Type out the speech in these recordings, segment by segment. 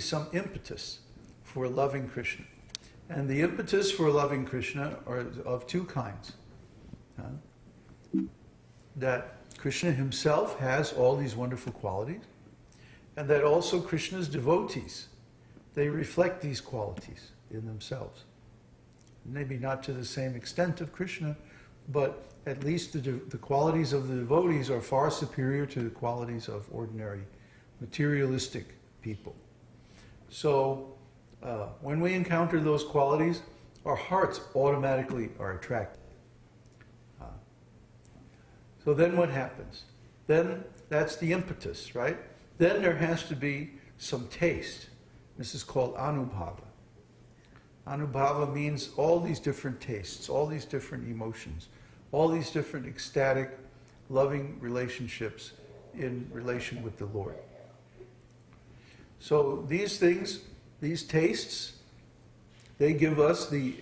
some impetus for loving Kṛṣṇa. And the impetus for loving Kṛṣṇa are of two kinds. That Kṛṣṇa himself has all these wonderful qualities, and that also Kṛṣṇa's devotees, they reflect these qualities in themselves. Maybe not to the same extent of Kṛṣṇa, but at least the qualities of the devotees are far superior to the qualities of ordinary materialistic people. So when we encounter those qualities, our hearts automatically are attracted. So then what happens? Then that's the impetus, right? Then there has to be some taste. This is called anubhava. Anubhava means all these different tastes, all these different emotions, all these different ecstatic, loving relationships in relation with the Lord. So these things, these tastes, they give us the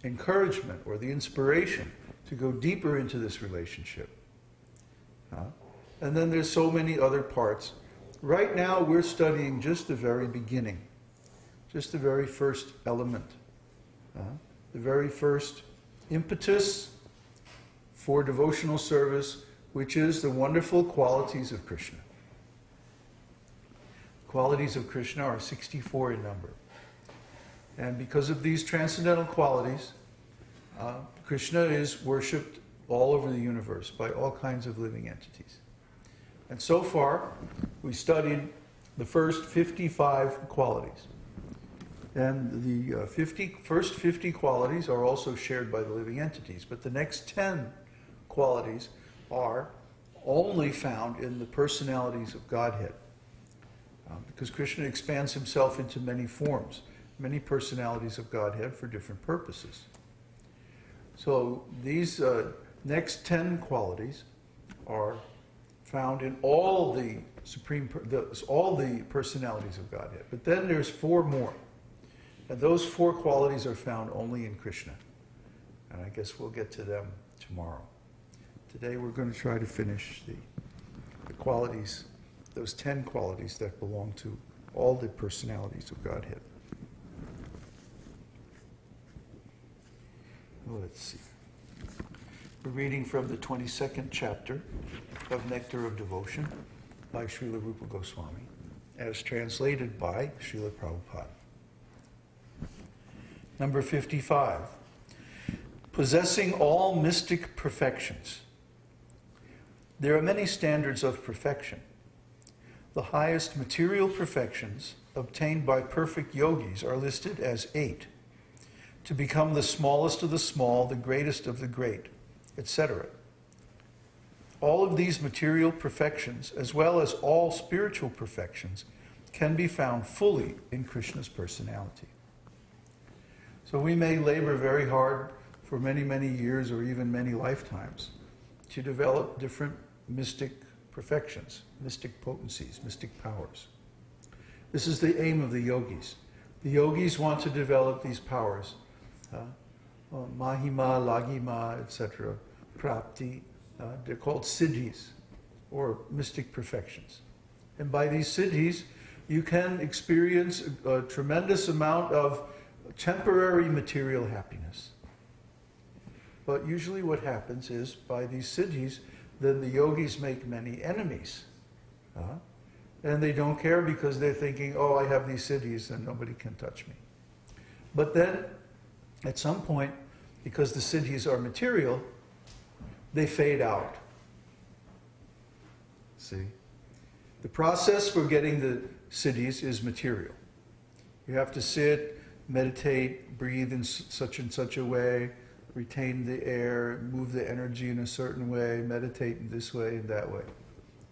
encouragement or the inspiration to go deeper into this relationship. And then there's so many other parts. Right now we're studying just the very beginning, just the very first element, the very first impetus for devotional service, which is the wonderful qualities of Kṛṣṇa. Qualities of Kṛṣṇa are 64 in number. And because of these transcendental qualities, Kṛṣṇa is worshipped all over the universe by all kinds of living entities. And so far, we studied the first 55 qualities. And the first 50 qualities are also shared by the living entities. But the next 10 qualities are only found in the personalities of Godhead. Because Kṛṣṇa expands himself into many forms, many personalities of Godhead for different purposes. So these next 10 qualities are found in all the all the personalities of Godhead. But then there's 4 more. And those 4 qualities are found only in Kṛṣṇa. And I guess we'll get to them tomorrow. Today we're going to try to finish the qualities, those 10 qualities that belong to all the personalities of Godhead. Let's see. We're reading from the 22nd chapter of Nectar of Devotion by Srila Rupa Goswami, as translated by Srila Prabhupada. Number 55. Possessing all mystic perfections. There are many standards of perfection. The highest material perfections obtained by perfect yogis are listed as 8. To become the smallest of the small, the greatest of the great, etc. All of these material perfections, as well as all spiritual perfections, can be found fully in Kṛṣṇa's personality. So we may labor very hard for many, many years or even many lifetimes to develop different mystic perfections, mystic potencies, mystic powers. This is the aim of the yogis. The yogis want to develop these powers. Mahima, Lagima, etc. Prapti. They're called siddhis, or mystic perfections. And by these siddhis, you can experience a tremendous amount of temporary material happiness. But usually what happens is, by these siddhis, then the yogis make many enemies. And they don't care because they're thinking, oh, I have these siddhis and nobody can touch me. But then, at some point, because the siddhis are material, they fade out. See? The process for getting the siddhis is material. You have to sit, meditate, breathe in such and such a way, retain the air, move the energy in a certain way, meditate in this way and that way.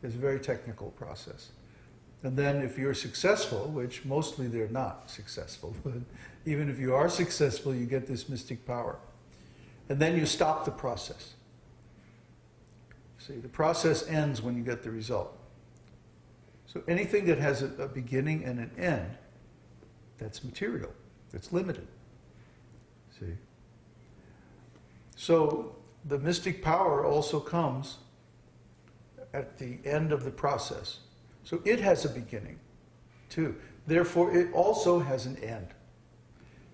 It's a very technical process. And then if you're successful, which mostly they're not successful, but even if you are successful, you get this mystic power. And then you stop the process. See, the process ends when you get the result. So anything that has a beginning and an end, that's material. It's limited. See? So the mystic power also comes at the end of the process. So it has a beginning, too. Therefore, it also has an end.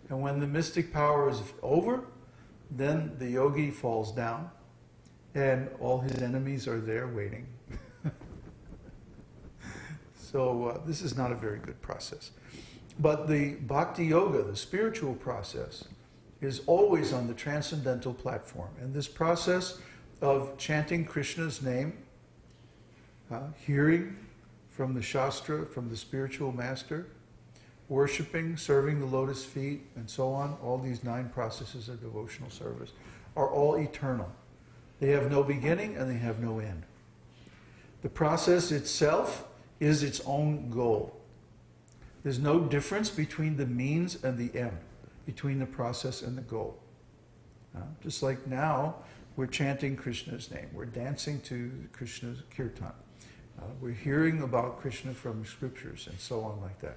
And when the mystic power is over, then the yogi falls down, and all his enemies are there waiting. So this is not a very good process. But the bhakti yoga, the spiritual process, is always on the transcendental platform. And this process of chanting Krishna's name, hearing from the Shastra, from the spiritual master, worshipping, serving the lotus feet, and so on, all these 9 processes of devotional service are all eternal. They have no beginning and they have no end. The process itself is its own goal. There's no difference between the means and the end, between the process and the goal. Just like now, we're chanting Krishna's name. We're dancing to Krishna's kirtan. We're hearing about Krishna from scriptures and so on like that.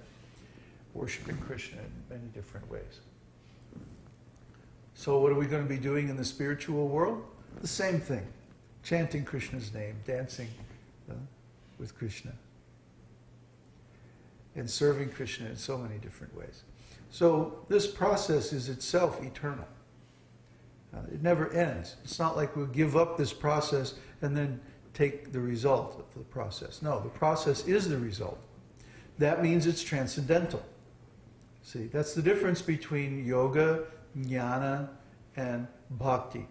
Worshipping Krishna in many different ways. So what are we going to be doing in the spiritual world? The same thing. Chanting Krishna's name, dancing with Krishna. And serving Krishna in so many different ways. So this process is itself eternal. It never ends. It's not like we'll give up this process and then take the result of the process. No, the process is the result. That means it's transcendental. See, that's the difference between yoga, jnana, and bhakti.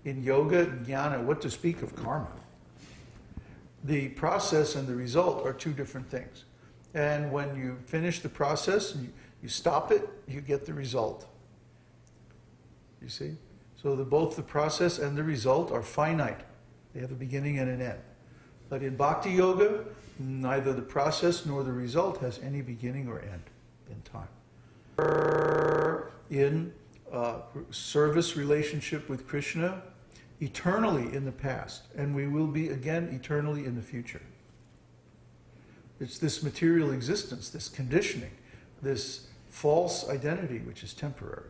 In yoga, jnana, what to speak of karma? The process and the result are 2 different things. And when you finish the process, you stop it, you get the result. You see? So both the process and the result are finite. They have a beginning and an end. But in bhakti yoga, neither the process nor the result has any beginning or end in time. In service relationship with Krishna, eternally in the past, and we will be again eternally in the future. It's this material existence, this conditioning, this false identity which is temporary.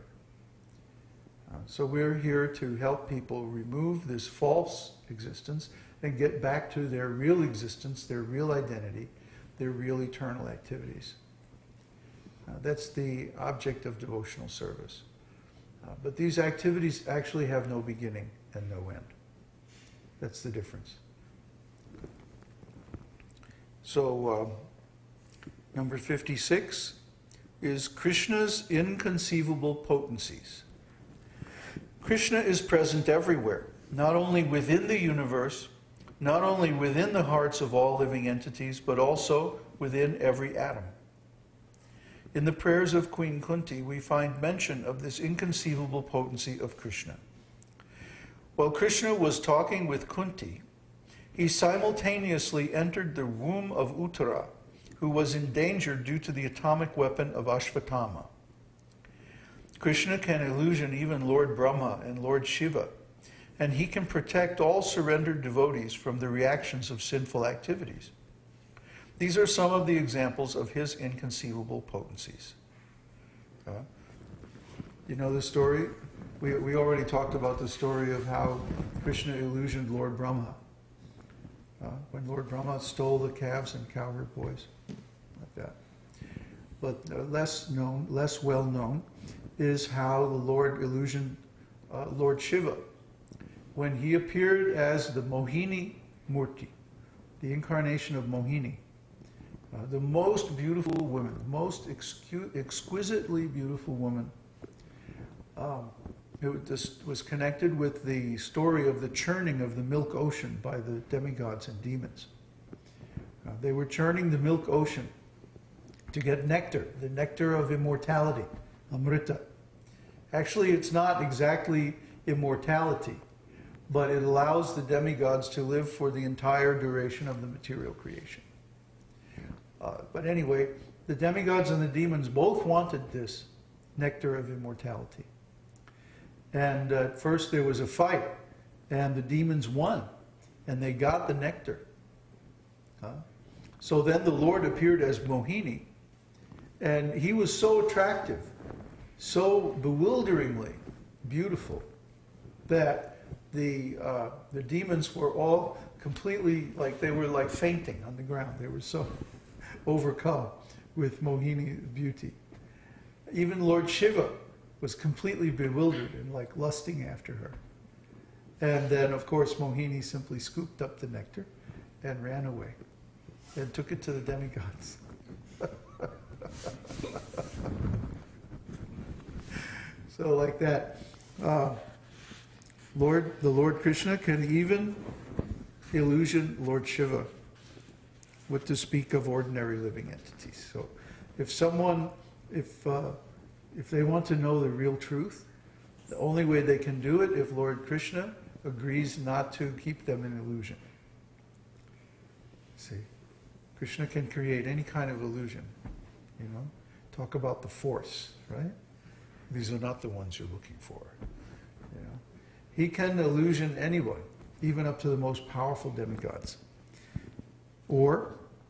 So we're here to help people remove this false existence and get back to their real existence, their real identity, their real eternal activities. That's the object of devotional service. But these activities actually have no beginning and no end. That's the difference. So, number 56 is Krishna's inconceivable potencies. Krishna is present everywhere, not only within the universe, not only within the hearts of all living entities, but also within every atom. In the prayers of Queen Kunti, we find mention of this inconceivable potency of Krishna. While Krishna was talking with Kunti, he simultaneously entered the womb of Uttara, who was in danger due to the atomic weapon of Ashvatthama. Krishna can illusion even Lord Brahma and Lord Shiva, and he can protect all surrendered devotees from the reactions of sinful activities. These are some of the examples of his inconceivable potencies. You know the story? We already talked about the story of how Krishna illusioned Lord Brahma. When Lord Brahma stole the calves and cowherd boys, like that. But less well known, is how the Lord illusioned Lord Shiva when he appeared as the Mohini Murti, the incarnation of Mohini, the most beautiful woman, the most exquisitely beautiful woman. This was connected with the story of the churning of the milk ocean by the demigods and demons. They were churning the milk ocean to get nectar, the nectar of immortality, amrita. Actually, it's not exactly immortality, but it allows the demigods to live for the entire duration of the material creation. But anyway, the demigods and the demons both wanted this nectar of immortality. And at first there was a fight, and the demons won, and they got the nectar. So then the Lord appeared as Mohini, and he was so attractive, so bewilderingly beautiful, that the demons were all completely, like they were like fainting on the ground. They were so overcome with Mohini's beauty. Even Lord Shiva was completely bewildered and like lusting after her. And then, of course, Mohini simply scooped up the nectar and ran away and took it to the demigods. So like that. The Lord Kṛṣṇa can even illusion Lord Shiva, what to speak of ordinary living entities. So if someone, if they want to know the real truth, the only way they can do it if Lord Kṛṣṇa agrees not to keep them in illusion. See, Kṛṣṇa can create any kind of illusion, you know. Talk about the force, right? These are not the ones you're looking for, you know. He can illusion anyone, even up to the most powerful demigods. Or